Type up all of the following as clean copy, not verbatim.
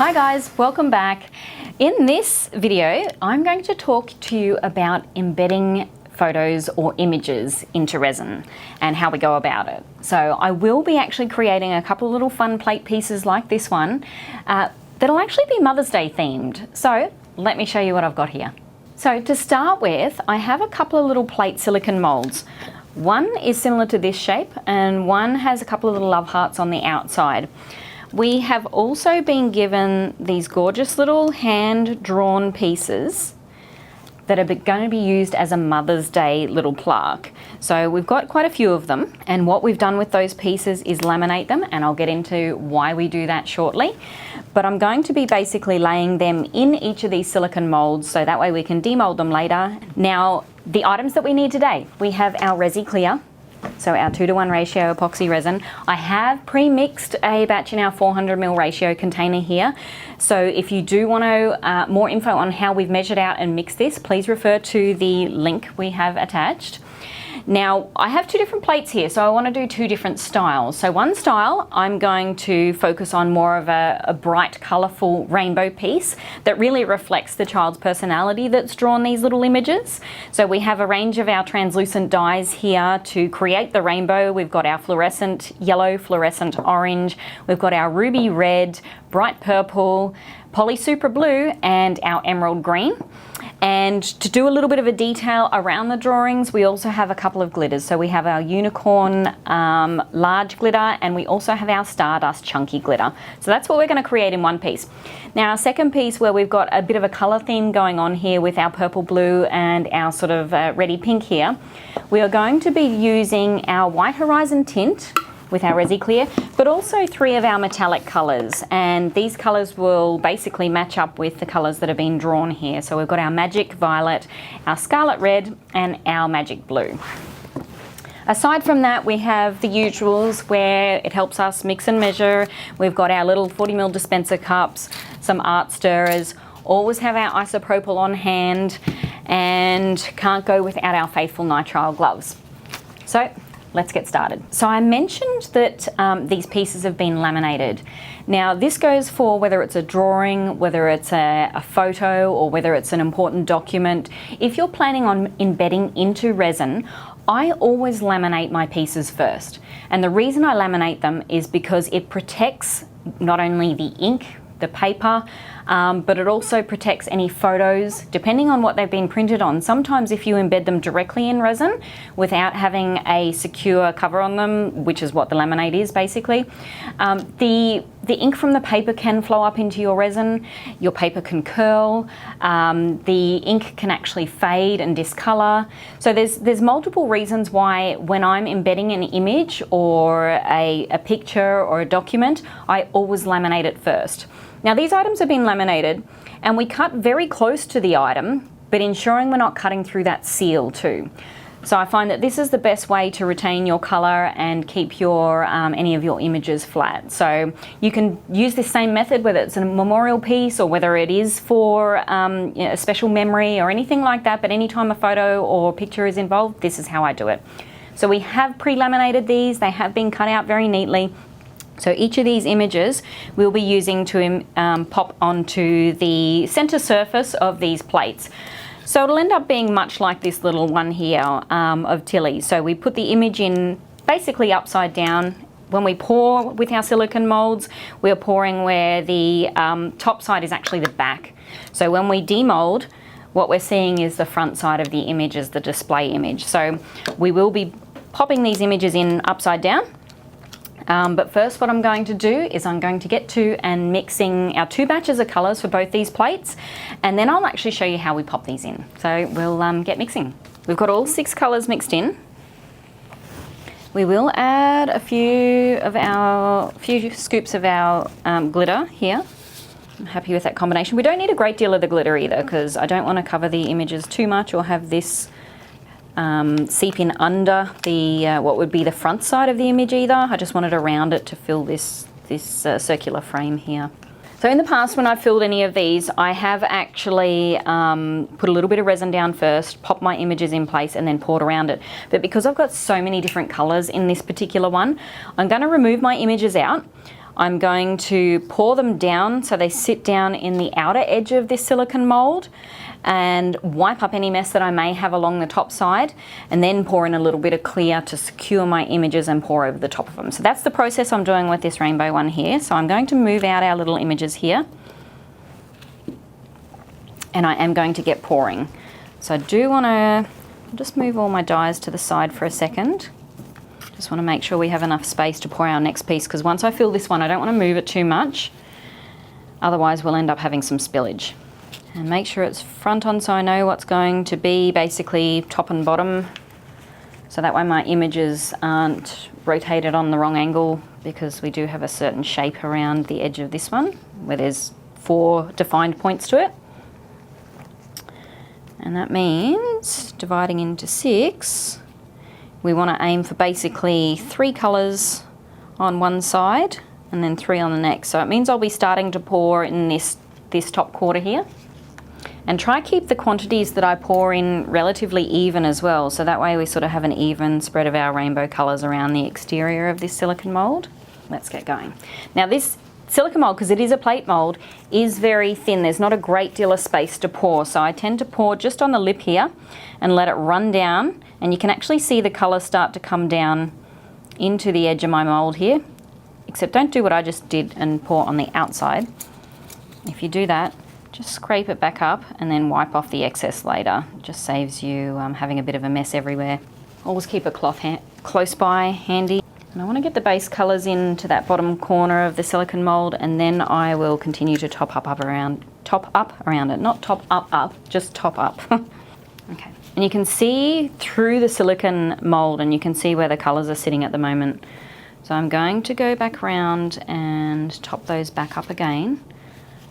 Hi guys, welcome back. In this video, I'm going to talk to you about embedding photos or images into resin and how we go about it. So I will be actually creating a couple of little fun plate pieces like this one that'll actually be Mother's Day themed. So let me show you what I've got here. So to start with, I have a couple of little plate silicone molds. One is similar to this shape and one has a couple of little love hearts on the outside. We have also been given these gorgeous little hand-drawn pieces that are going to be used as a Mother's Day little plaque. So we've got quite a few of them, and what we've done with those pieces is laminate them, and I'll get into why we do that shortly. But I'm going to be basically laying them in each of these silicone molds so that way we can demold them later. Now, the items that we need today, we have our Resi Clear, so our 2:1 ratio epoxy resin. I have pre-mixed a batch in our 400 ml ratio container here. So if you do want to more info on how we've measured out and mixed this, please refer to the link we have attached. Now, I have two different plates here, so I want to do two different styles. So one style, I'm going to focus on more of a bright, colourful rainbow piece that really reflects the child's personality that's drawn these little images. So we have a range of our translucent dyes here to create the rainbow. We've got our fluorescent yellow, fluorescent orange, we've got our ruby red, bright purple, poly super blue, and our emerald green. And to do a little bit of a detail around the drawings, we also have a couple of glitters. So we have our unicorn large glitter, and we also have our stardust chunky glitter. So that's what we're going to create in one piece. Now our second piece, where we've got a bit of a colour theme going on here with our purple blue and our sort of reddy pink here, we are going to be using our White Horizon tint with our Resi Clear, but also three of our metallic colours, and these colours will basically match up with the colours that have been drawn here. So we've got our Magic Violet, our Scarlet Red, and our Magic Blue. Aside from that, we have the usuals where it helps us mix and measure. We've got our little 40 ml dispenser cups, some art stirrers, always have our isopropyl on hand, and can't go without our faithful nitrile gloves. So let's get started. So I mentioned that these pieces have been laminated. Now this goes for whether it's a drawing, whether it's a photo, or whether it's an important document. If you're planning on embedding into resin, I always laminate my pieces first. And the reason I laminate them is because it protects not only the ink, the paper, but it also protects any photos, depending on what they've been printed on. Sometimes if you embed them directly in resin without having a secure cover on them, which is what the laminate is basically, the ink from the paper can flow up into your resin, your paper can curl, the ink can actually fade and discolor. So there's multiple reasons why when I'm embedding an image or a picture or a document, I always laminate it first. Now these items have been laminated and we cut very close to the item, but ensuring we're not cutting through that seal too. So I find that this is the best way to retain your color and keep your any of your images flat. So you can use this same method whether it's a memorial piece or whether it is for a special memory or anything like that, but anytime a photo or picture is involved, this is how I do it. So we have pre-laminated these, they have been cut out very neatly. So each of these images we'll be using to pop onto the center surface of these plates. So it'll end up being much like this little one here of Tilly. So we put the image in basically upside down. When we pour with our silicone molds, we're pouring where the top side is actually the back. So when we demold, what we're seeing is the front side of the image as the display image. So we will be popping these images in upside down. But first what I'm going to do is I'm going to get to and mixing our two batches of colours for both these plates, and then I'll actually show you how we pop these in. So we'll get mixing. We've got all 6 colours mixed in. We will add a few scoops of our glitter here. I'm happy with that combination. We don't need a great deal of the glitter either because I don't want to cover the images too much or have this seep in under the what would be the front side of the image either. I just wanted around it to fill this circular frame here. So in the past when I've filled any of these, I have actually put a little bit of resin down first, popped my images in place and then poured around it. But because I've got so many different colours in this particular one, I'm going to remove my images out. I'm going to pour them down so they sit down in the outer edge of this silicone mould and wipe up any mess that I may have along the top side, and then pour in a little bit of clear to secure my images and pour over the top of them. So that's the process I'm doing with this rainbow one here. So I'm going to move out our little images here, and I am going to get pouring. So I do want to just move all my dies to the side for a second. Just want to make sure we have enough space to pour our next piece, because once I fill this one I don't want to move it too much, otherwise we'll end up having some spillage. And make sure it's front on so I know what's going to be basically top and bottom, so that way my images aren't rotated on the wrong angle, because we do have a certain shape around the edge of this one where there's 4 defined points to it. And that means dividing into 6, we want to aim for basically 3 colours on one side and then 3 on the next. So it means I'll be starting to pour in this top quarter here. And try keep the quantities that I pour in relatively even as well, so that way we sort of have an even spread of our rainbow colours around the exterior of this silicone mould. Let's get going. Now this silicone mould, because it is a plate mould, is very thin. There's not a great deal of space to pour, so I tend to pour just on the lip here and let it run down, and you can actually see the colour start to come down into the edge of my mould here, except don't do what I just did and pour on the outside. If you do that, just scrape it back up and then wipe off the excess later. It just saves you having a bit of a mess everywhere. Always keep a cloth close by, handy. And I want to get the base colours into that bottom corner of the silicone mould, and then I will continue to top up around it. Not top up, just top up. Okay. And you can see through the silicone mould, and you can see where the colours are sitting at the moment. So I'm going to go back around and top those back up again.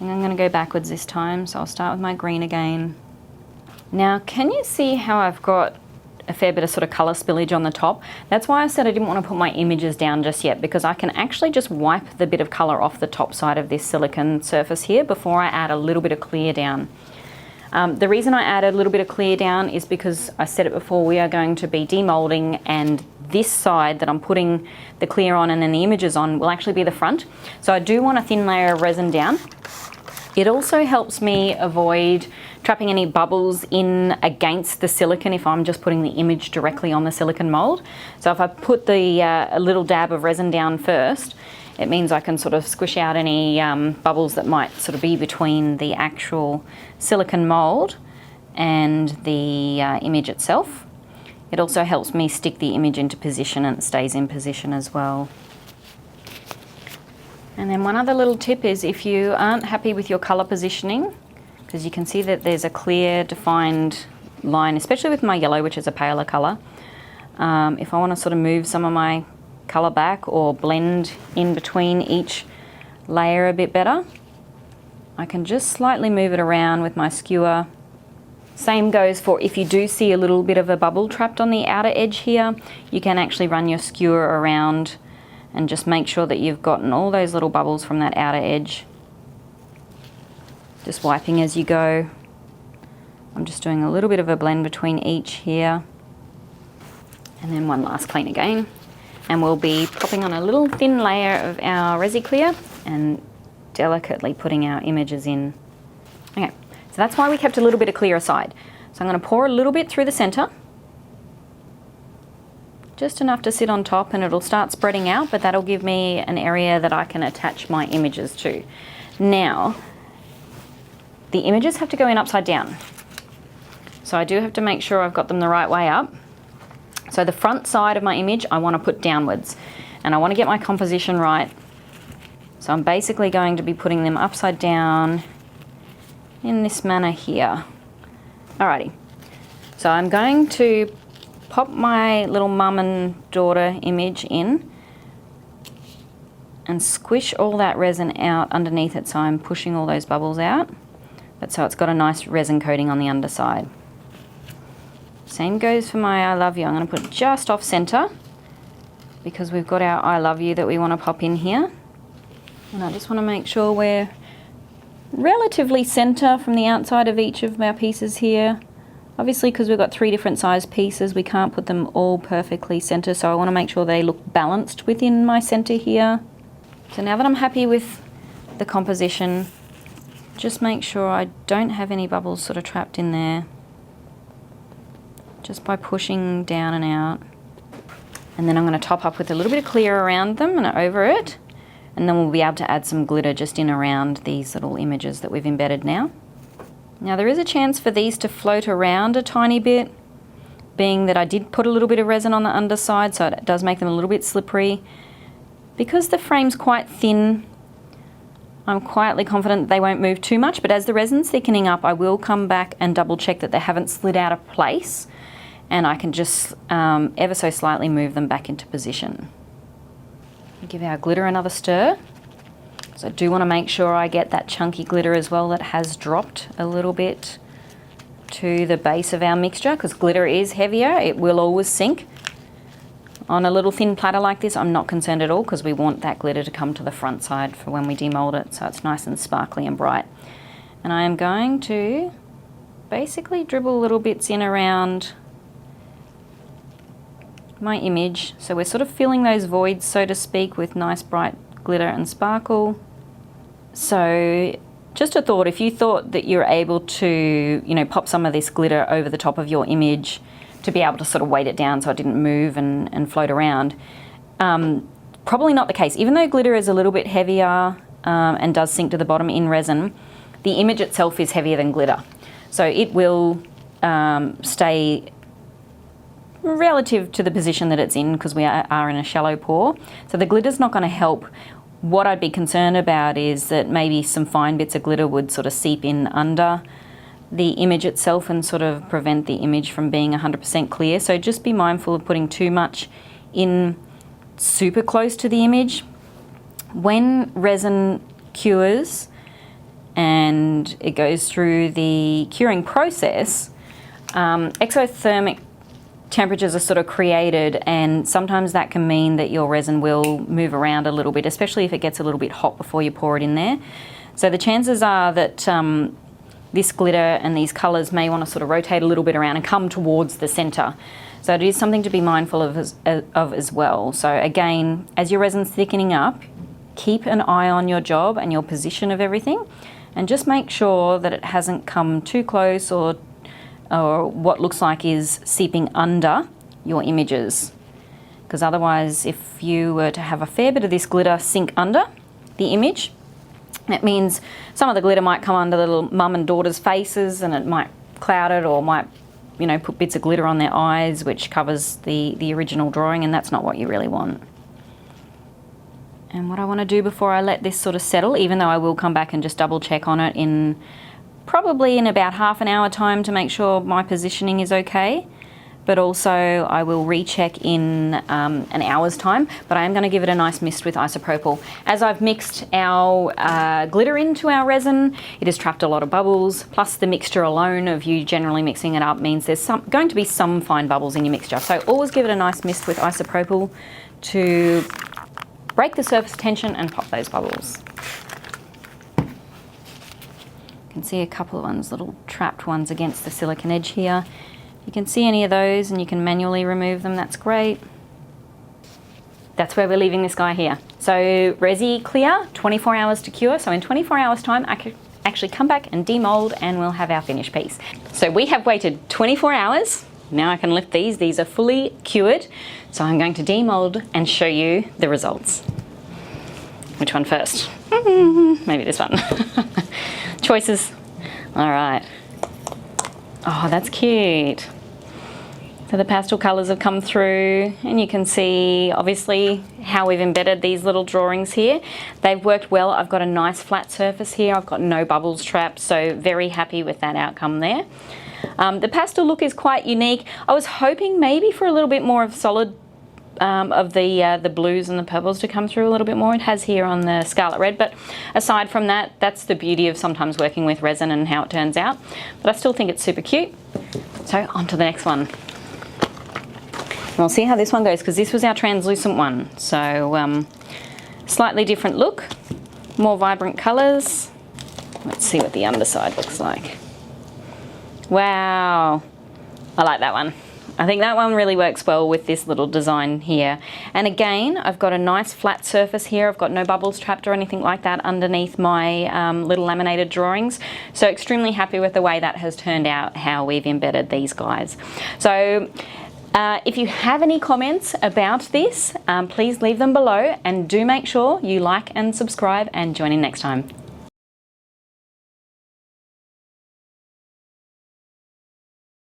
And I'm going to go backwards this time, so I'll start with my green again. Now, can you see how I've got a fair bit of sort of colour spillage on the top? That's why I said I didn't want to put my images down just yet, because I can actually just wipe the bit of colour off the top side of this silicone surface here before I add a little bit of clear down. The reason I added a little bit of clear down is because I said it before, we are going to be demoulding, and this side that I'm putting the clear on and then the images on will actually be the front. So I do want a thin layer of resin down. It also helps me avoid trapping any bubbles in against the silicone if I'm just putting the image directly on the silicone mould. So if I put a little dab of resin down first, it means I can sort of squish out any bubbles that might sort of be between the actual silicone mould and the image itself. It also helps me stick the image into position, and it stays in position as well. And then one other little tip is, if you aren't happy with your colour positioning, because you can see that there's a clear defined line, especially with my yellow, which is a paler colour. If I want to sort of move some of my colour back or blend in between each layer a bit better, I can just slightly move it around with my skewer. Same goes for if you do see a little bit of a bubble trapped on the outer edge here, you can actually run your skewer around and just make sure that you've gotten all those little bubbles from that outer edge. Just wiping as you go. I'm just doing a little bit of a blend between each here. And then one last clean again. And we'll be popping on a little thin layer of our Resi clear and delicately putting our images in. Okay, so that's why we kept a little bit of clear aside. So I'm going to pour a little bit through the centre. Just enough to sit on top, and it'll start spreading out, but that'll give me an area that I can attach my images to. Now, the images have to go in upside down. So I do have to make sure I've got them the right way up. So the front side of my image I want to put downwards, and I want to get my composition right. So I'm basically going to be putting them upside down in this manner here. Alrighty, so I'm going to pop my little mum and daughter image in and squish all that resin out underneath it, so I'm pushing all those bubbles out, but so it's got a nice resin coating on the underside. Same goes for my I love you. I'm going to put just off center because we've got our I love you that we want to pop in here, and I just want to make sure we're relatively center from the outside of each of our pieces here. Obviously, because we've got 3 different size pieces, we can't put them all perfectly center, so I want to make sure they look balanced within my center here. So now that I'm happy with the composition, just make sure I don't have any bubbles sort of trapped in there, just by pushing down and out. And then I'm going to top up with a little bit of clear around them and over it, and then we'll be able to add some glitter just in around these little images that we've embedded now. Now there is a chance for these to float around a tiny bit, being that I did put a little bit of resin on the underside, so it does make them a little bit slippery. Because the frame's quite thin, I'm quietly confident that they won't move too much, but as the resin's thickening up, I will come back and double check that they haven't slid out of place, and I can just ever so slightly move them back into position. Give our glitter another stir. So I do want to make sure I get that chunky glitter as well that has dropped a little bit to the base of our mixture, because glitter is heavier, it will always sink. On a little thin platter like this, I'm not concerned at all, because we want that glitter to come to the front side for when we demold it, so it's nice and sparkly and bright. And I am going to basically dribble little bits in around my image, so we're sort of filling those voids, so to speak, with nice bright glitter and sparkle. So just a thought, if you thought that you're able to, you know, pop some of this glitter over the top of your image to be able to sort of weight it down so it didn't move and float around, probably not the case. Even though glitter is a little bit heavier and does sink to the bottom in resin, the image itself is heavier than glitter. So it will stay relative to the position that it's in, because we are in a shallow pour. So the glitter's not going to help. What I'd be concerned about is that maybe some fine bits of glitter would sort of seep in under the image itself and sort of prevent the image from being 100% clear. So just be mindful of putting too much in super close to the image. When resin cures and it goes through the curing process, exothermic temperatures are sort of created, and sometimes that can mean that your resin will move around a little bit, especially if it gets a little bit hot before you pour it in there. So the chances are that this glitter and these colours may want to sort of rotate a little bit around and come towards the centre. So it is something to be mindful of as well. So again, as your resin's thickening up, keep an eye on your job and your position of everything, and just make sure that it hasn't come too close or what looks like is seeping under your images. Because otherwise, if you were to have a fair bit of this glitter sink under the image, that means some of the glitter might come under the little mum and daughter's faces, and it might cloud it, or might, you know, put bits of glitter on their eyes, which covers the original drawing, and that's not what you really want. And what I want to do before I let this sort of settle, even though I will come back and just double check on it probably in about half an hour time to make sure my positioning is okay, but also I will recheck in an hour's time, but I am going to give it a nice mist with isopropyl. As I've mixed our glitter into our resin, it has trapped a lot of bubbles, plus the mixture alone of you generally mixing it up means there's going to be some fine bubbles in your mixture. So always give it a nice mist with isopropyl to break the surface tension and pop those bubbles. You can see a couple of ones, little trapped ones against the silicone edge here. You can see any of those and you can manually remove them, that's great. That's where we're leaving this guy here. So Resi Clear, 24 hours to cure. So in 24 hours time, I could actually come back and demold and we'll have our finished piece. So we have waited 24 hours. Now I can lift these. These are fully cured. So I'm going to demold and show you the results. Which one first? Maybe this one. Choices. All right. Oh, that's cute. So the pastel colours have come through, and you can see obviously how we've embedded these little drawings here. They've worked well. I've got a nice flat surface here. I've got no bubbles trapped, so very happy with that outcome there. The pastel look is quite unique. I was hoping maybe for a little bit more of solid of the blues and the purples to come through a little bit more. It has here on the Scarlet Red, but aside from that, that's the beauty of sometimes working with resin and how it turns out. But I still think it's super cute. So on to the next one. And we'll see how this one goes, because this was our translucent one. So slightly different look, more vibrant colours. Let's see what the underside looks like. Wow, I like that one. I think that one really works well with this little design here. And again, I've got a nice flat surface here. I've got no bubbles trapped or anything like that underneath my little laminated drawings. So extremely happy with the way that has turned out, how we've embedded these guys. So if you have any comments about this, please leave them below, and do make sure you like and subscribe and join in next time.